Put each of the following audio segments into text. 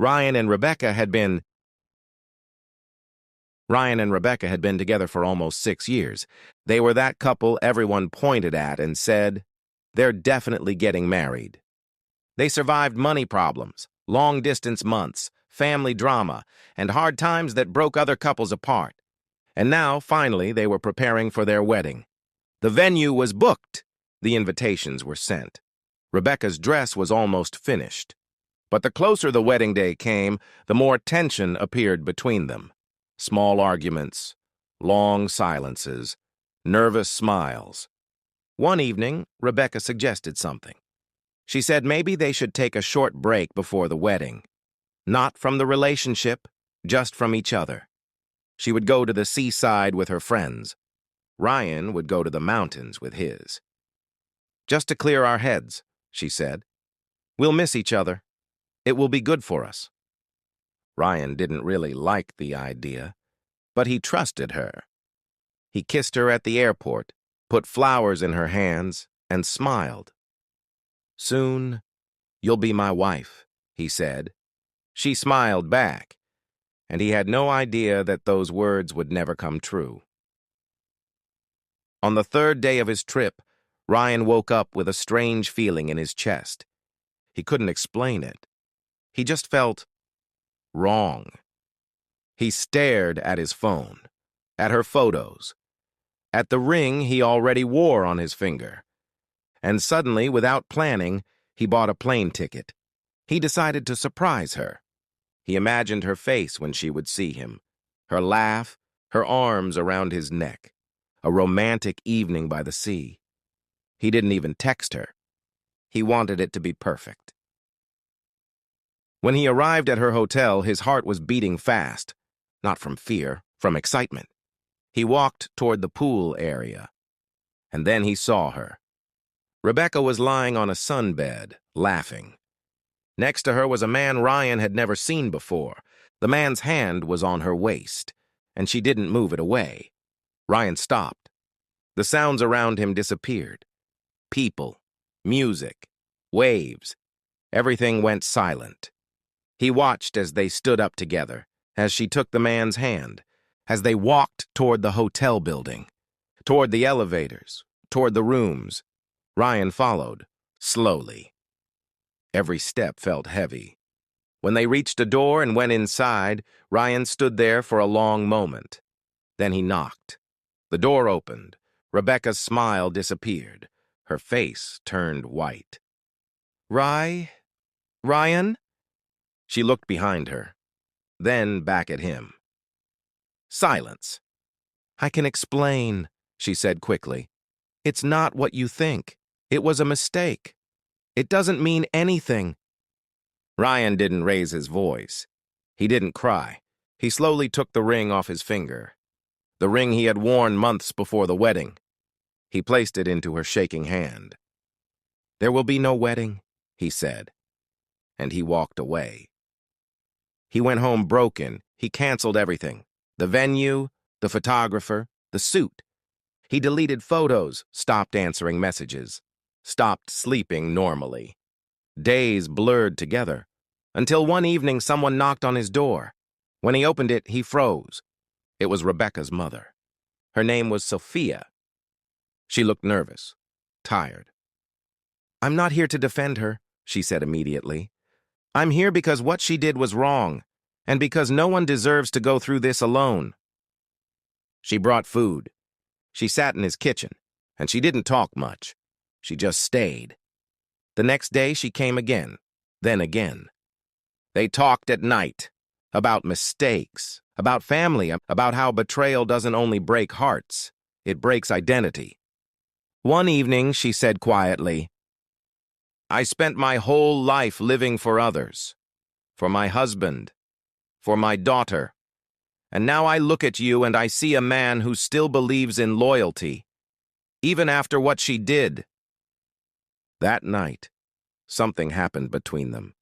Ryan and Rebecca had been together for almost 6 years. They were that couple everyone pointed at and said, "They're definitely getting married." They survived money problems, long-distance months, family drama, and hard times that broke other couples apart. And now, finally, they were preparing for their wedding. The venue was booked. The invitations were sent. Rebecca's dress was almost finished. But the closer the wedding day came, the more tension appeared between them. Small arguments, long silences, nervous smiles. One evening, Rebecca suggested something. She said maybe they should take a short break before the wedding. Not from the relationship, just from each other. She would go to the seaside with her friends. Ryan would go to the mountains with his. "Just to clear our heads," she said. "We'll miss each other. It will be good for us." Ryan didn't really like the idea, but he trusted her. He kissed her at the airport, put flowers in her hands, and smiled. "Soon, you'll be my wife," he said. She smiled back, and he had no idea that those words would never come true. On the third day of his trip, Ryan woke up with a strange feeling in his chest. He couldn't explain it. He just felt wrong. He stared at his phone, at her photos, at the ring he already wore on his finger. And suddenly, without planning, he bought a plane ticket. He decided to surprise her. He imagined her face when she would see him, her laugh, her arms around his neck, a romantic evening by the sea. He didn't even text her. He wanted it to be perfect. When he arrived at her hotel, his heart was beating fast, not from fear, from excitement. He walked toward the pool area, and then he saw her. Rebecca was lying on a sunbed, laughing. Next to her was a man Ryan had never seen before. The man's hand was on her waist, and she didn't move it away. Ryan stopped. The sounds around him disappeared. People, music, waves, everything went silent. He watched as they stood up together, as she took the man's hand, as they walked toward the hotel building, toward the elevators, toward the rooms. Ryan followed, slowly. Every step felt heavy. When they reached a door and went inside, Ryan stood there for a long moment. Then he knocked. The door opened. Rebecca's smile disappeared. Her face turned white. Ryan? She looked behind her, then back at him. Silence. "I can explain," she said quickly. "It's not what you think. It was a mistake. It doesn't mean anything." Ryan didn't raise his voice. He didn't cry. He slowly took the ring off his finger, the ring he had worn months before the wedding. He placed it into her shaking hand. "There will be no wedding," he said, and he walked away. He went home broken. He canceled everything. The venue, the photographer, the suit. He deleted photos, stopped answering messages, stopped sleeping normally. Days blurred together, until one evening someone knocked on his door. When he opened it, he froze. It was Rebecca's mother. Her name was Sophia. She looked nervous, tired. "I'm not here to defend her," she said immediately. "I'm here because what she did was wrong, and because no one deserves to go through this alone." She brought food. She sat in his kitchen, and she didn't talk much. She just stayed. The next day she came again, then again. They talked at night, about mistakes, about family, about how betrayal doesn't only break hearts, it breaks identity. One evening she said quietly, "I spent my whole life living for others, for my husband, for my daughter, and now I look at you and I see a man who still believes in loyalty, even after what she did." That night, something happened between them.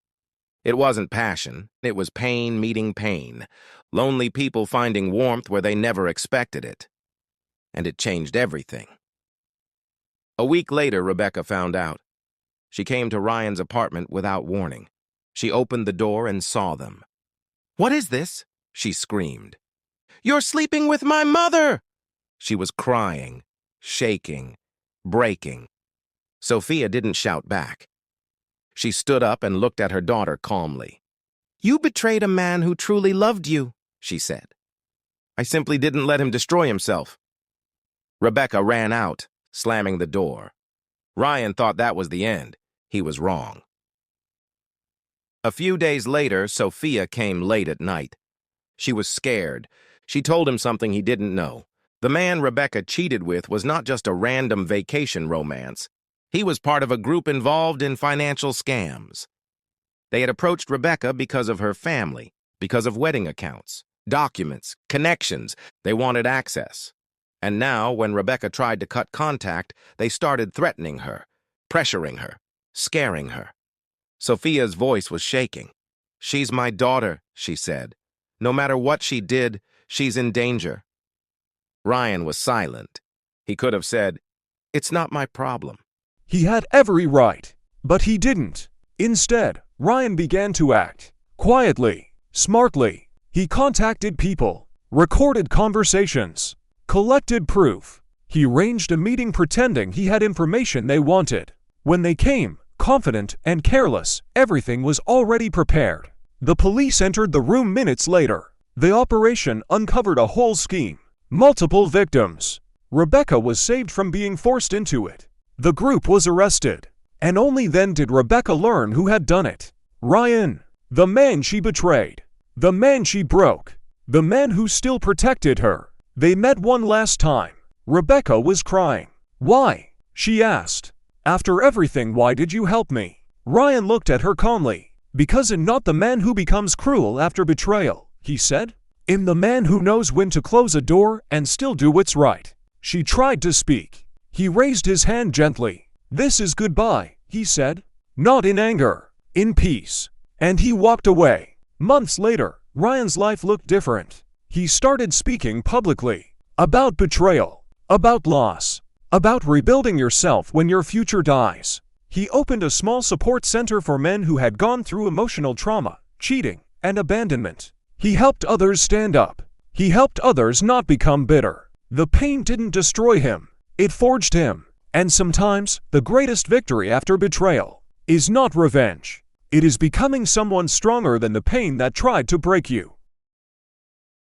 It wasn't passion, it was pain meeting pain, lonely people finding warmth where they never expected it. And it changed everything. A week later, Rebecca found out. She came to Ryan's apartment without warning. She opened the door and saw them. "What is this?" she screamed. "You're sleeping with my mother!" She was crying, shaking, breaking. Sophia didn't shout back. She stood up and looked at her daughter calmly. "You betrayed a man who truly loved you," she said. "I simply didn't let him destroy himself." Rebecca ran out, slamming the door. Ryan thought that was the end. He was wrong. A few days later, Sophia came late at night. She was scared. She told him something he didn't know. The man Rebecca cheated with was not just a random vacation romance. He was part of a group involved in financial scams. They had approached Rebecca because of her family, because of wedding accounts, documents, connections. They wanted access. And now, when Rebecca tried to cut contact, they started threatening her, pressuring her, scaring her. Sophia's voice was shaking. "She's my daughter," she said. "No matter what she did, she's in danger." Ryan was silent. He could have said, "It's not my problem." He had every right, but he didn't. Instead, Ryan began to act. Quietly, smartly. He contacted people, recorded conversations, collected proof. He arranged a meeting pretending he had information they wanted. When they came, confident and careless, everything was already prepared. The police entered the room minutes later. The operation uncovered a whole scheme. Multiple victims. Rebecca was saved from being forced into it. The group was arrested. And only then did Rebecca learn who had done it. Ryan, the man she betrayed. The man she broke. The man who still protected her. They met one last time. Rebecca was crying. "Why?" she asked. "After everything, why did you help me?" Ryan looked at her calmly. "Because I'm not the man who becomes cruel after betrayal," he said. "I'm the man who knows when to close a door and still do what's right." She tried to speak. He raised his hand gently. "This is goodbye," he said. Not in anger, in peace. And he walked away. Months later, Ryan's life looked different. He started speaking publicly about betrayal, about loss, about rebuilding yourself when your future dies. He opened a small support center for men who had gone through emotional trauma, cheating, and abandonment. He helped others stand up. He helped others not become bitter. The pain didn't destroy him. It forged him. And sometimes, the greatest victory after betrayal is not revenge. It is becoming someone stronger than the pain that tried to break you.